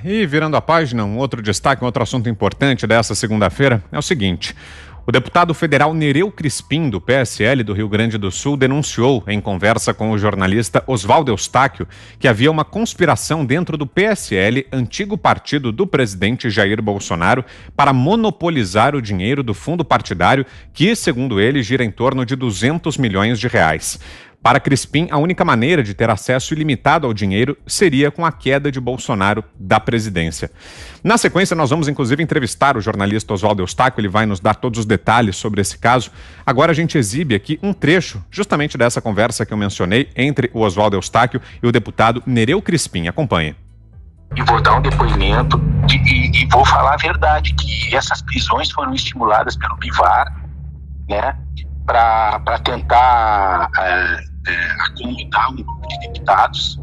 e virando a página, um outro destaque, um outro assunto importante dessa segunda-feira é o seguinte: o deputado federal Nereu Crispim, do PSL do Rio Grande do Sul, denunciou, em conversa com o jornalista Oswaldo Eustáquio, que havia uma conspiração dentro do PSL, antigo partido do presidente Jair Bolsonaro, para monopolizar o dinheiro do fundo partidário, que, segundo ele, gira em torno de 200 milhões de reais. Para Crispim, a única maneira de ter acesso ilimitado ao dinheiro seria com a queda de Bolsonaro da presidência. Na sequência, nós vamos inclusive entrevistar o jornalista Oswaldo Eustáquio, ele vai nos dar todos os detalhes sobre esse caso. Agora a gente exibe aqui um trecho justamente dessa conversa que eu mencionei entre o Oswaldo Eustáquio e o deputado Nereu Crispim. Acompanhe. E vou dar um depoimento e vou falar a verdade, que essas prisões foram estimuladas pelo Bivar, né, para tentar acomodar um grupo de deputados,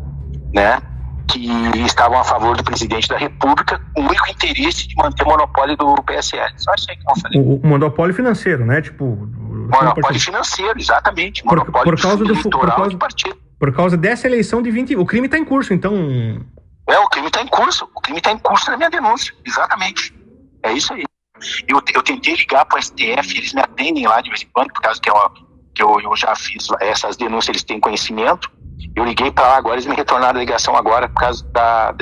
né, que estavam a favor do presidente da República, com o único interesse de manter o monopólio do PSL. Só isso aí que eu falei. O monopólio financeiro, né? Monopólio financeiro, exatamente. Monopólio eleitoral do partido. Por causa dessa eleição de 20... O crime está em curso, então... O crime está em curso. O crime está em curso na minha denúncia. Exatamente. É isso aí. Eu tentei ligar para o STF, eles me atendem lá de vez em quando, por causa que eu já fiz essas denúncias, eles têm conhecimento. Eu liguei para lá agora, eles me retornaram a ligação agora, por causa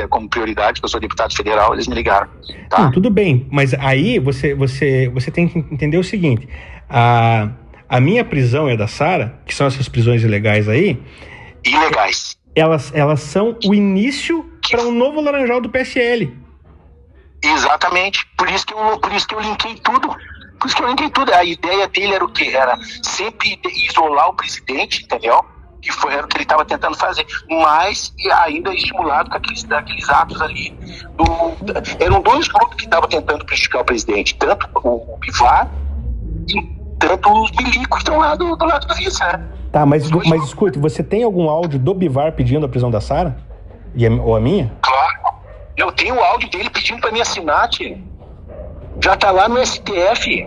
como prioridade, que eu sou deputado federal, eles me ligaram. Tá? Não, tudo bem, mas aí você tem que entender o seguinte: a minha prisão e a da Sara, que são essas prisões ilegais aí... Ilegais. Elas são o início para um novo laranjal do PSL. Exatamente, por isso que eu linkei tudo. A ideia dele era o quê? Era sempre isolar o presidente, entendeu? Era o que ele estava tentando fazer, mas ainda estimulado com aqueles atos ali. Eram dois grupos que estavam tentando prejudicar o presidente, tanto o Bivar e tanto os milicos que estão lá do lado do vice, né? Tá, mas escute, você tem algum áudio do Bivar pedindo a prisão da Sara? Ou a minha? Claro, eu tenho o áudio dele pedindo para me assinar, tia. Já tá lá no STF.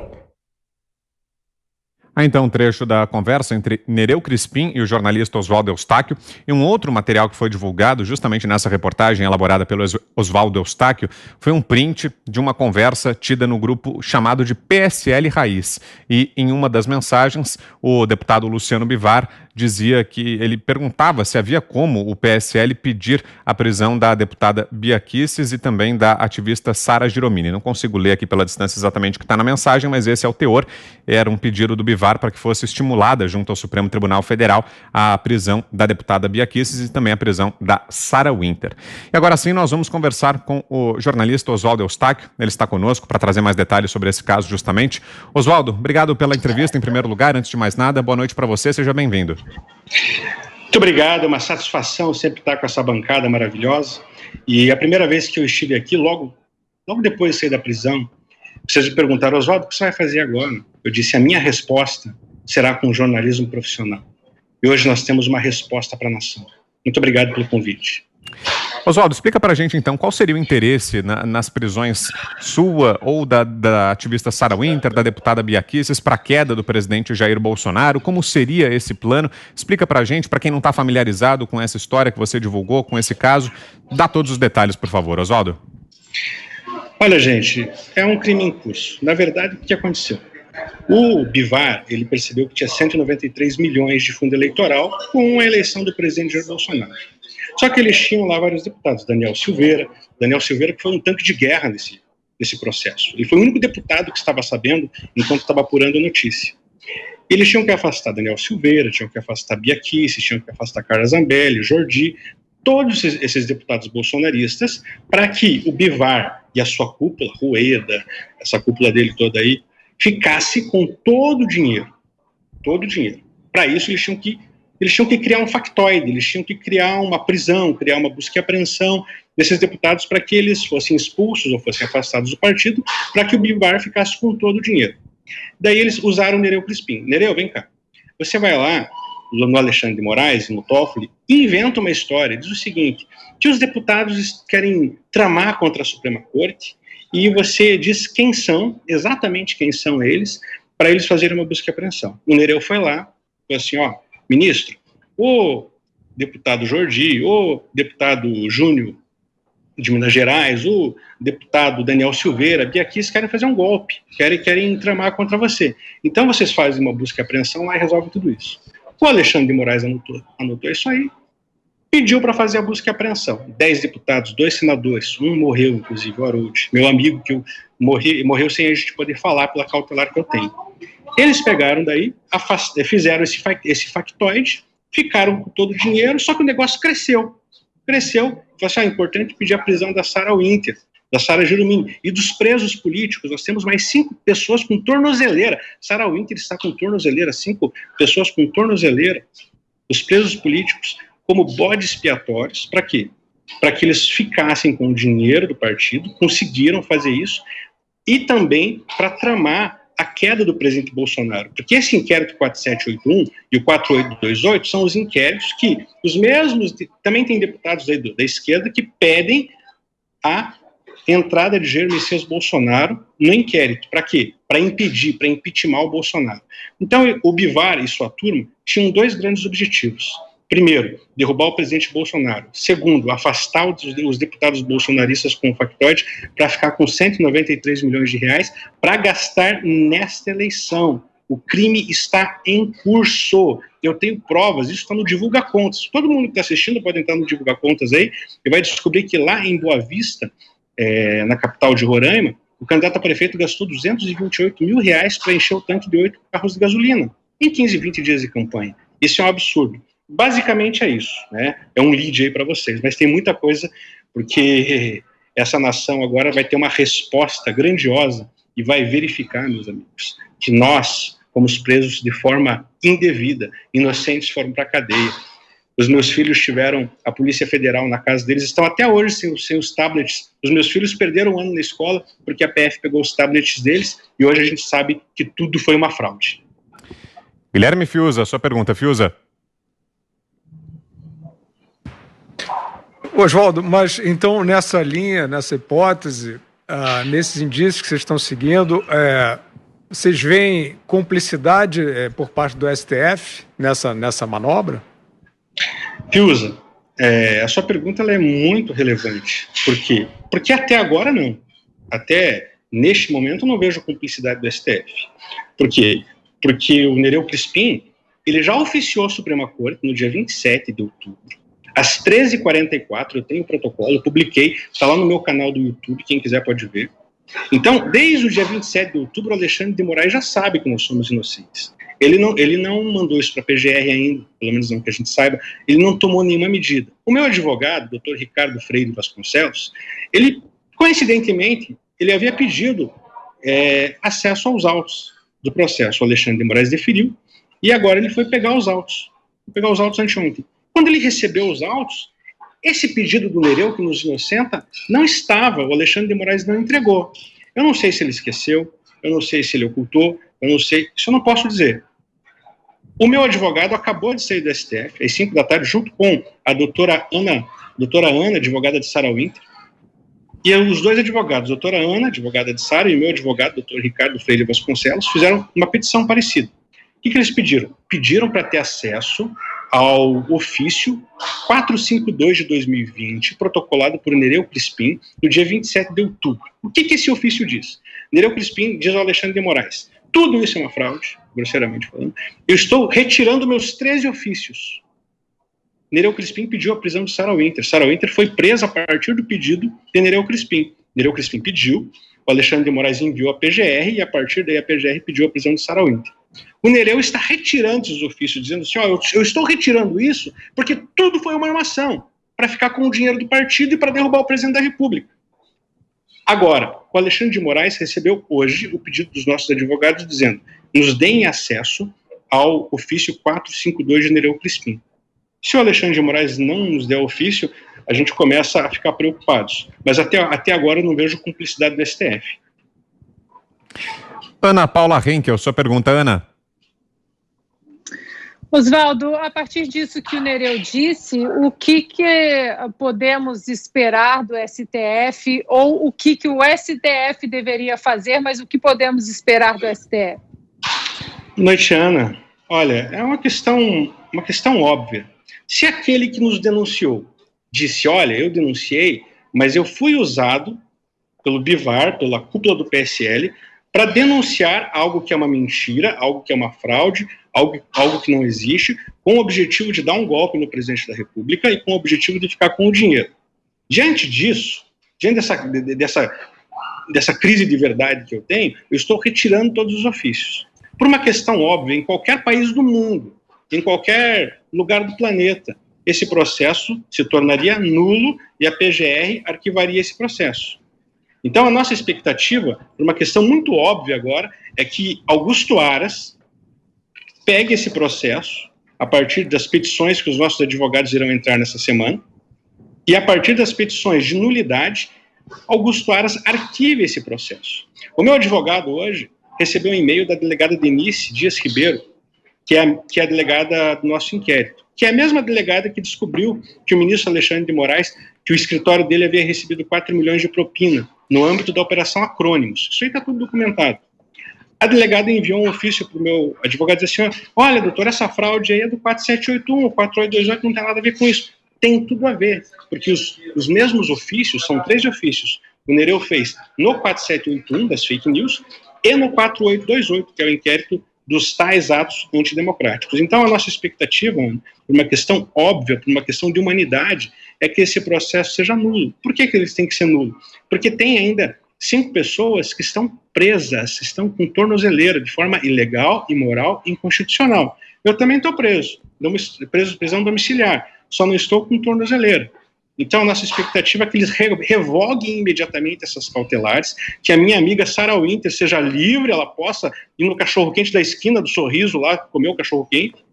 Então, um trecho da conversa entre Nereu Crispim e o jornalista Oswaldo Eustáquio. E um outro material que foi divulgado justamente nessa reportagem elaborada pelo Oswaldo Eustáquio foi um print de uma conversa tida no grupo chamado de PSL Raiz. E em uma das mensagens, o deputado Luciano Bivar dizia que ele perguntava se havia como o PSL pedir a prisão da deputada Bia Kicis e também da ativista Sara Giromini. Não consigo ler aqui pela distância exatamente o que está na mensagem, mas esse é o teor. Era um pedido do Bivar para que fosse estimulada junto ao Supremo Tribunal Federal a prisão da deputada Bia Kicis e também a prisão da Sarah Winter. E agora sim nós vamos conversar com o jornalista Oswaldo Eustáquio. Ele está conosco para trazer mais detalhes sobre esse caso justamente. Oswaldo, obrigado pela entrevista em primeiro lugar. Antes de mais nada, boa noite para você, seja bem-vindo. Muito obrigado, é uma satisfação sempre estar com essa bancada maravilhosa. E a primeira vez que eu estive aqui, logo depois de sair da prisão, vocês me perguntaram: Oswaldo, o que você vai fazer agora? Eu disse: a minha resposta será com jornalismo profissional. E hoje nós temos uma resposta para a nação. Muito obrigado pelo convite. Oswaldo, explica para a gente então qual seria o interesse nas prisões sua ou da ativista Sarah Winter, da deputada Bia Kicis, para a queda do presidente Jair Bolsonaro. Como seria esse plano? Explica para a gente, para quem não está familiarizado com essa história que você divulgou, com esse caso. Dá todos os detalhes, por favor, Oswaldo. Olha, gente, é um crime em curso. Na verdade, o que aconteceu? O Bivar, ele percebeu que tinha 193 milhões de fundo eleitoral com a eleição do presidente Jair Bolsonaro. Só que eles tinham lá vários deputados, Daniel Silveira que foi um tanque de guerra nesse processo. Ele foi o único deputado que estava sabendo enquanto estava apurando a notícia. Eles tinham que afastar Daniel Silveira, tinham que afastar Bia Kicis, tinham que afastar Carla Zambelli, Jordi, todos esses deputados bolsonaristas, para que o Bivar e a sua cúpula, Rueda, essa cúpula dele toda aí, ficasse com todo o dinheiro. Todo o dinheiro. Para isso, eles tinham que criar um factoide, eles tinham que criar uma prisão, criar uma busca e apreensão desses deputados para que eles fossem expulsos ou fossem afastados do partido, para que o Bivar ficasse com todo o dinheiro. Daí eles usaram o Nereu Crispim. Nereu, vem cá. Você vai lá, no Alexandre de Moraes, no Toffoli, e inventa uma história, diz o seguinte, que os deputados querem tramar contra a Suprema Corte, e você diz quem são, exatamente quem são eles, para eles fazerem uma busca e apreensão. O Nereu foi lá, falou assim, ó, ministro, o deputado Jordi, o deputado Júnior de Minas Gerais, o deputado Daniel Silveira, Bia Kicis querem fazer um golpe, querem tramar contra você. Então vocês fazem uma busca e apreensão lá e resolvem tudo isso. O Alexandre de Moraes anotou isso aí, pediu para fazer a busca e apreensão. 10 deputados, 2 senadores, um morreu, inclusive, o Harold, meu amigo, que morreu sem a gente poder falar pela cautelar que eu tenho. Eles pegaram daí, fizeram esse factoide, ficaram com todo o dinheiro, só que o negócio cresceu, falou assim, é importante pedir a prisão da Sarah Winter, da Sara Jerumin, e dos presos políticos, nós temos mais 5 pessoas com tornozeleira, Sarah Winter está com tornozeleira, 5 pessoas com tornozeleira, os presos políticos, como bodes expiatórios, para quê? Para que eles ficassem com o dinheiro do partido, conseguiram fazer isso, e também para tramar a queda do presidente Bolsonaro, porque esse inquérito 4781 e o 4828 são os inquéritos que os mesmos, também tem deputados aí da esquerda que pedem a entrada de Jair Messias Bolsonaro no inquérito. Para quê? Para impedir, para impeachment o Bolsonaro. Então, o Bivar e sua turma tinham 2 grandes objetivos. Primeiro, derrubar o presidente Bolsonaro. Segundo, afastar os deputados bolsonaristas com o factoide para ficar com 193 milhões de reais para gastar nesta eleição. O crime está em curso. Eu tenho provas, isso está no Divulga Contas. Todo mundo que está assistindo pode entrar no Divulga Contas aí e vai descobrir que lá em Boa Vista, na capital de Roraima, o candidato a prefeito gastou 228 mil reais para encher o tanque de 8 carros de gasolina em 15, 20 dias de campanha. Isso é um absurdo. Basicamente é isso, né? É um lead aí para vocês, mas tem muita coisa, porque essa nação agora vai ter uma resposta grandiosa e vai verificar, meus amigos, que nós fomos presos de forma indevida, inocentes foram para a cadeia. Os meus filhos tiveram a Polícia Federal na casa deles, estão até hoje sem os tablets. Os meus filhos perderam um ano na escola porque a PF pegou os tablets deles e hoje a gente sabe que tudo foi uma fraude. Guilherme Fiuza, sua pergunta, Fiuza. Oswaldo, mas então nessa linha, nessa hipótese, nesses indícios que vocês estão seguindo, vocês veem cumplicidade por parte do STF nessa manobra? Fiuza, a sua pergunta ela é muito relevante. Por quê? Porque até agora não. Até neste momento eu não vejo cumplicidade do STF. Por quê? Porque o Nereu Crispim, ele já oficiou a Suprema Corte no dia 27 de outubro. Às 13h44, eu tenho o protocolo, eu publiquei, está lá no meu canal do YouTube, quem quiser pode ver. Então, desde o dia 27 de outubro, o Alexandre de Moraes já sabe que nós somos inocentes. Ele não mandou isso para a PGR ainda, pelo menos não que a gente saiba, ele não tomou nenhuma medida. O meu advogado, doutor Ricardo Freire Vasconcelos, ele, coincidentemente, ele havia pedido acesso aos autos do processo. O Alexandre de Moraes deferiu, e agora ele foi pegar os autos. Foi pegar os autos anteontem. Quando ele recebeu os autos, esse pedido do Nereu, que nos inocenta, não estava, o Alexandre de Moraes não entregou. Eu não sei se ele esqueceu, eu não sei se ele ocultou, eu não sei, isso eu não posso dizer. O meu advogado acabou de sair do STF, às 5 da tarde, junto com a doutora Ana, advogada de Sarah Winter, e os 2 advogados, a doutora Ana, advogada de Sarah, e o meu advogado, doutor Ricardo Freire Vasconcelos, fizeram uma petição parecida. O que eles pediram? Pediram para ter acesso ao ofício 452 de 2020, protocolado por Nereu Crispim, no dia 27 de outubro. O que esse ofício diz? Nereu Crispim diz ao Alexandre de Moraes, tudo isso é uma fraude, grosseiramente falando, eu estou retirando meus 13 ofícios. Nereu Crispim pediu a prisão de Sarah Winter. Sarah Winter foi presa a partir do pedido de Nereu Crispim. Nereu Crispim pediu, o Alexandre de Moraes enviou a PGR, e a partir daí a PGR pediu a prisão de Sarah Winter. O Nereu está retirando esses ofícios, dizendo assim, eu estou retirando isso porque tudo foi uma armação para ficar com o dinheiro do partido e para derrubar o presidente da República. Agora, o Alexandre de Moraes recebeu hoje o pedido dos nossos advogados dizendo, nos deem acesso ao ofício 452 de Nereu Crispim. Se o Alexandre de Moraes não nos der ofício, a gente começa a ficar preocupados. Mas até agora eu não vejo cumplicidade do STF. Ana Paula Henkel, sua pergunta, Ana. Oswaldo, a partir disso que o Nereu disse, o que podemos esperar do STF, ou o que o STF deveria fazer, mas o que podemos esperar do STF? Boa noite, Ana. Olha, é uma questão óbvia. Se aquele que nos denunciou disse, olha, eu denunciei, mas eu fui usado pelo Bivar, pela cúpula do PSL, para denunciar algo que é uma mentira, algo que é uma fraude, algo que não existe, com o objetivo de dar um golpe no presidente da República e com o objetivo de ficar com o dinheiro. Diante disso, diante dessa crise de verdade que eu tenho, eu estou retirando todos os ofícios. Por uma questão óbvia, em qualquer país do mundo, em qualquer lugar do planeta, esse processo se tornaria nulo e a PGR arquivaria esse processo. Então, a nossa expectativa, por uma questão muito óbvia agora, é que Augusto Aras pegue esse processo, a partir das petições que os nossos advogados irão entrar nessa semana, e a partir das petições de nulidade, Augusto Aras arquive esse processo. O meu advogado hoje recebeu um e-mail da delegada Denise Dias Ribeiro, que é a delegada do nosso inquérito, que é a mesma delegada que descobriu que o ministro Alexandre de Moraes, que o escritório dele havia recebido 4 milhões de propina no âmbito da Operação Acrônimos. Isso aí está tudo documentado. A delegada enviou um ofício para o meu advogado e disse assim, olha, doutor, essa fraude aí é do 4781, o 4828 não tem nada a ver com isso. Tem tudo a ver, porque os mesmos ofícios, são 3 ofícios, o Nereu fez no 4781, das fake news, e no 4828, que é o inquérito dos tais atos antidemocráticos. Então, a nossa expectativa, por uma questão óbvia, por uma questão de humanidade, é que esse processo seja nulo. Por que eles têm que ser nulo? Porque tem ainda 5 pessoas que estão presas, estão com tornozeleira, de forma ilegal, imoral e inconstitucional. Eu também estou preso, prisão domiciliar, só não estou com tornozeleira. Então, a nossa expectativa é que eles revoguem imediatamente essas cautelares, que a minha amiga Sarah Winter seja livre, ela possa ir no cachorro-quente da esquina do Sorriso lá, comer o cachorro-quente,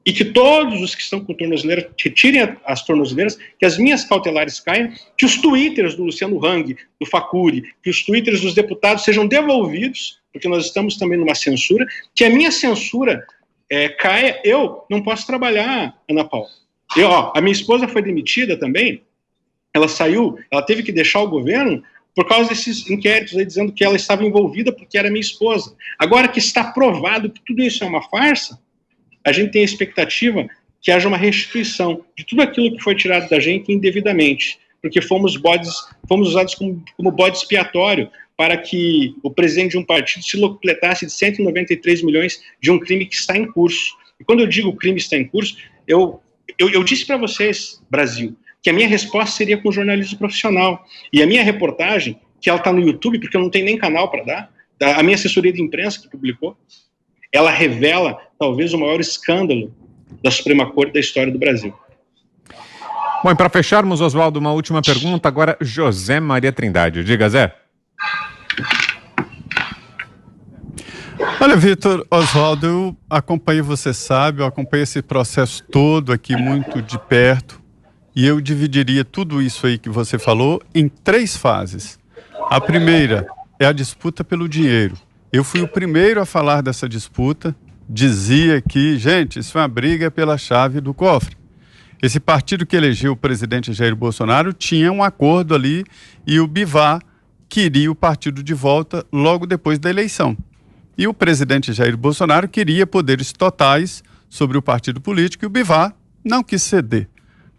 e que todos os que estão com tornozeleira retirem as tornozeleiras, que as minhas cautelares caiam, que os twitters do Luciano Hang, do Facuri, que os twitters dos deputados sejam devolvidos, porque nós estamos também numa censura, que a minha censura caia. Eu não posso trabalhar, Ana Paula. A minha esposa foi demitida também, ela saiu, ela teve que deixar o governo por causa desses inquéritos aí, dizendo que ela estava envolvida porque era minha esposa. Agora que está provado que tudo isso é uma farsa, a gente tem a expectativa que haja uma restituição de tudo aquilo que foi tirado da gente indevidamente, porque fomos usados como bode expiatório para que o presidente de um partido se locupletasse de 193 milhões de um crime que está em curso. E quando eu digo crime está em curso, eu disse para vocês, Brasil, que a minha resposta seria com jornalismo profissional. E a minha reportagem, que ela está no YouTube, porque eu não tenho nem canal para dar, a minha assessoria de imprensa que publicou, ela revela talvez o maior escândalo da Suprema Corte da história do Brasil. Bom, e para fecharmos, Oswaldo, uma última pergunta. Agora, José Maria Trindade. Diga, Zé. Olha, Vitor, Oswaldo, eu acompanhei, você sabe, eu acompanhei esse processo todo aqui muito de perto e eu dividiria tudo isso aí que você falou em 3 fases. A primeira é a disputa pelo dinheiro. Eu fui o primeiro a falar dessa disputa, dizia que, gente, isso é uma briga pela chave do cofre. Esse partido que elegeu o presidente Jair Bolsonaro tinha um acordo ali e o Bivar queria o partido de volta logo depois da eleição. E o presidente Jair Bolsonaro queria poderes totais sobre o partido político e o Bivar não quis ceder.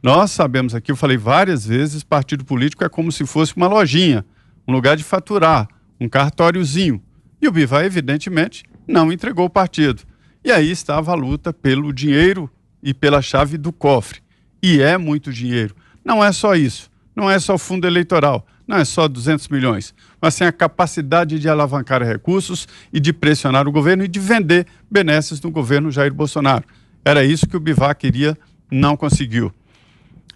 Nós sabemos aqui, eu falei várias vezes, partido político é como se fosse uma lojinha, um lugar de faturar, um cartóriozinho. E o Bivar, evidentemente, não entregou o partido. E aí estava a luta pelo dinheiro e pela chave do cofre. E é muito dinheiro. Não é só isso, não é só o fundo eleitoral, não é só 200 milhões, mas sim a capacidade de alavancar recursos e de pressionar o governo e de vender benesses no governo Jair Bolsonaro. Era isso que o Bivar queria, não conseguiu.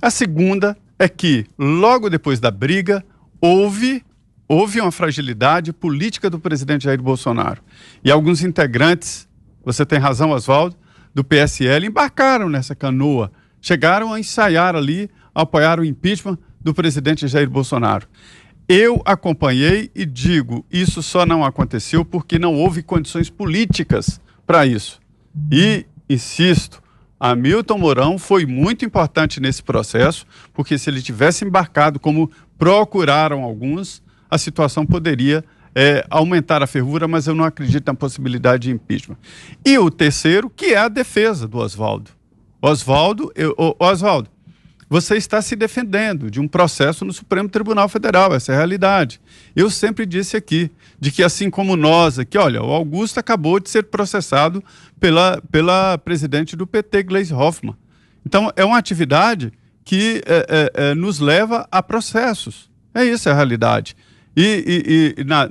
A segunda é que, logo depois da briga, houve uma fragilidade política do presidente Jair Bolsonaro. E alguns integrantes, você tem razão, Oswaldo, do PSL, embarcaram nessa canoa, chegaram a ensaiar ali, a apoiar o impeachment do presidente Jair Bolsonaro. Eu acompanhei e digo, isso só não aconteceu porque não houve condições políticas para isso. E, insisto, Hamilton Mourão foi muito importante nesse processo, porque se ele tivesse embarcado como procuraram alguns, a situação poderia aumentar a fervura, mas eu não acredito na possibilidade de impeachment. E o terceiro, que é a defesa do Oswaldo. Oswaldo, você está se defendendo de um processo no Supremo Tribunal Federal, essa é a realidade. Eu sempre disse aqui, de que assim como nós aqui, olha, o Augusto acabou de ser processado pela presidente do PT, Gleisi Hoffmann. Então, é uma atividade que nos leva a processos. É isso, é a realidade.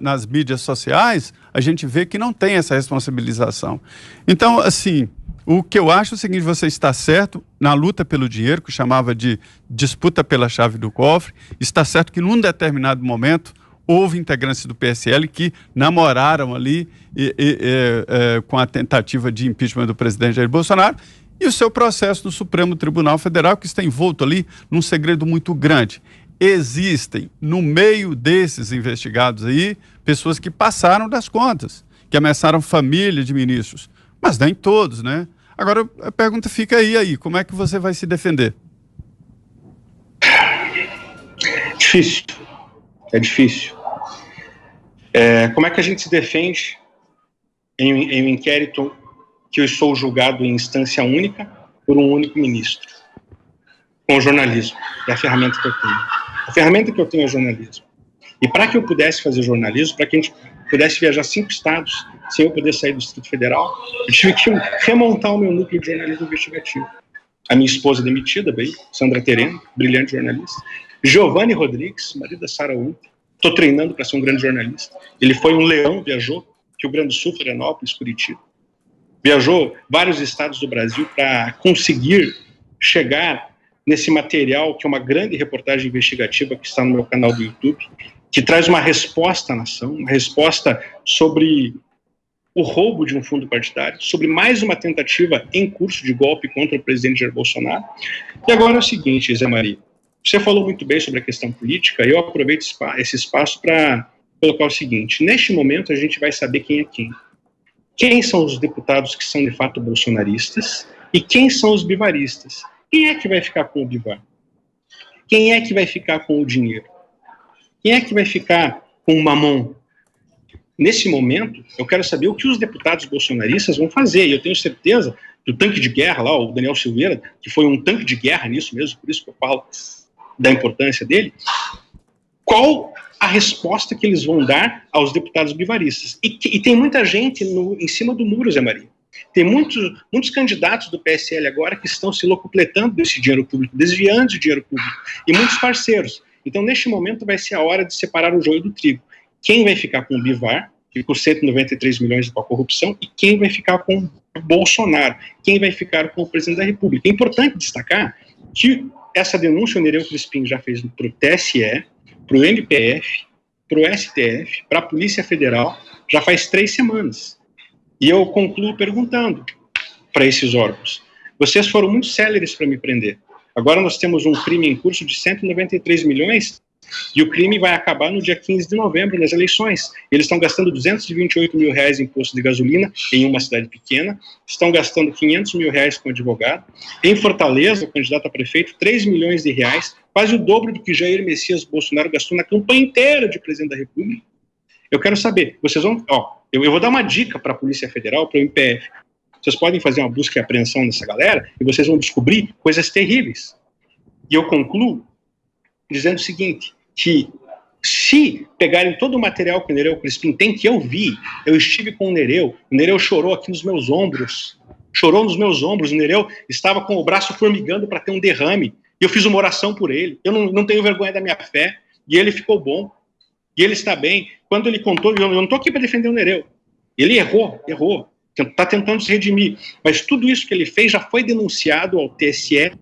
Nas mídias sociais, a gente vê que não tem essa responsabilização. Então, assim, o que eu acho é o seguinte: você está certo na luta pelo dinheiro, que chamava de disputa pela chave do cofre. Está certo que num determinado momento houve integrantes do PSL que namoraram ali com a tentativa de impeachment do presidente Jair Bolsonaro, e o seu processo no Supremo Tribunal Federal, que está envolto ali num segredo muito grande. Existem, no meio desses investigados aí, pessoas que passaram das contas, que ameaçaram família de ministros, mas nem todos, né? Agora, a pergunta fica aí, como é que você vai se defender? Difícil, é difícil. Como é que a gente se defende em um inquérito que eu sou julgado em instância única por um único ministro? Com o jornalismo, é a ferramenta que eu tenho. A ferramenta que eu tenho é o jornalismo. E para que eu pudesse fazer jornalismo, para que a gente pudesse viajar 5 estados sem eu poder sair do Distrito Federal, eu tive que remontar o meu núcleo de jornalismo investigativo. A minha esposa demitida veio, Sandra Tereno, brilhante jornalista. Giovanni Rodrigues, marido da Sara Ultra, estou treinando para ser um grande jornalista. Ele foi um leão, viajou Rio Grande do Sul, Florianópolis, Curitiba. Viajou vários estados do Brasil para conseguir chegar nesse material, que é uma grande reportagem investigativa que está no meu canal do YouTube, que traz uma resposta à nação, uma resposta sobre o roubo de um fundo partidário, sobre mais uma tentativa em curso de golpe contra o presidente Jair Bolsonaro. E agora é o seguinte, Zé Maria, você falou muito bem sobre a questão política, e eu aproveito esse espaço para colocar o seguinte: neste momento a gente vai saber quem é quem. Quem são os deputados que são de fato bolsonaristas e quem são os bivaristas. Quem é que vai ficar com o bivar? Quem é que vai ficar com o dinheiro? Quem é que vai ficar com o mamão? Nesse momento, eu quero saber o que os deputados bolsonaristas vão fazer. E eu tenho certeza que o tanque de guerra lá, o Daniel Silveira, que foi um tanque de guerra nisso mesmo, por isso que eu falo da importância dele, qual a resposta que eles vão dar aos deputados bivaristas? E tem muita gente em cima do muro, Zé Maria. Tem muitos candidatos do PSL agora que estão se locupletando desse dinheiro público, desviando de dinheiro público, e muitos parceiros. Então, neste momento, vai ser a hora de separar o joio do trigo. Quem vai ficar com o Bivar, que por 193 milhões com a corrupção, e quem vai ficar com o Bolsonaro, quem vai ficar com o presidente da República. É importante destacar que essa denúncia o Nereu Crispim já fez para o TSE, para o MPF, para o STF, para a Polícia Federal, já faz 3 semanas. E eu concluo perguntando para esses órgãos: vocês foram muito céleres para me prender. Agora nós temos um crime em curso de 193 milhões e o crime vai acabar no dia 15 de novembro, nas eleições. Eles estão gastando 228 mil reais em imposto de gasolina em uma cidade pequena, estão gastando 500 mil reais com advogado. Em Fortaleza, o candidato a prefeito, 3 milhões de reais, quase o dobro do que Jair Messias Bolsonaro gastou na campanha inteira de presidente da República. Eu quero saber, vocês vão... Eu vou dar uma dica para a Polícia Federal, para o MPF. Vocês podem fazer uma busca e apreensão nessa galera e vocês vão descobrir coisas terríveis. E eu concluo dizendo o seguinte, que se pegarem todo o material que o Nereu Crispim tem, que eu vi, eu estive com o Nereu chorou aqui nos meus ombros, o Nereu estava com o braço formigando para ter um derrame, e eu fiz uma oração por ele, eu não tenho vergonha da minha fé, e ele ficou bom, e ele está bem. Quando ele contou, eu não estou aqui para defender o Nereu, ele errou, está tentando se redimir, mas tudo isso que ele fez já foi denunciado ao TSE,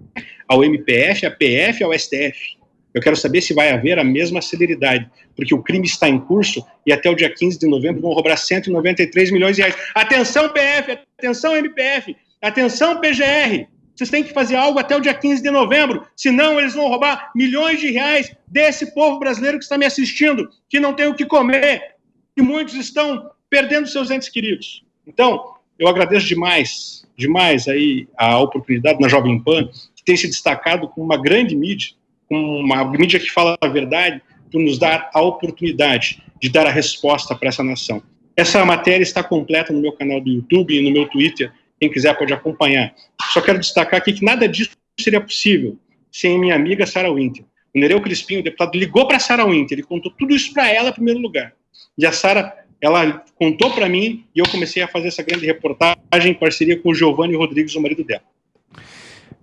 ao MPF, à PF, ao STF. Eu quero saber se vai haver a mesma celeridade, porque o crime está em curso e até o dia 15 de novembro vão roubar 193 milhões de reais. Atenção PF, atenção MPF, atenção PGR, vocês têm que fazer algo até o dia 15 de novembro, senão eles vão roubar milhões de reais desse povo brasileiro que está me assistindo, que não tem o que comer, e muitos estão perdendo seus entes queridos. Então, eu agradeço demais aí a oportunidade na Jovem Pan, que tem se destacado como uma grande mídia, uma mídia que fala a verdade, por nos dar a oportunidade de dar a resposta para essa nação. Essa matéria está completa no meu canal do YouTube e no meu Twitter, quem quiser pode acompanhar. Só quero destacar aqui que nada disso seria possível sem minha amiga Sarah Winter. O Nereu Crispim, o deputado, ligou para a Sarah Winter, ele contou tudo isso para ela em primeiro lugar. E a Sarah, ela contou para mim e eu comecei a fazer essa grande reportagem em parceria com o Giovanni Rodrigues, o marido dela.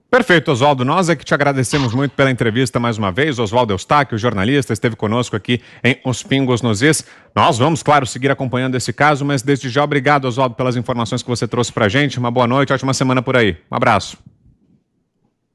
Perfeito, Oswaldo. Nós é que te agradecemos muito pela entrevista mais uma vez. Oswaldo Eustáquio, jornalista, esteve conosco aqui em Os Pingos nos Is. Nós vamos, claro, seguir acompanhando esse caso, mas desde já, obrigado, Oswaldo, pelas informações que você trouxe pra gente. Uma boa noite, ótima semana por aí. Um abraço.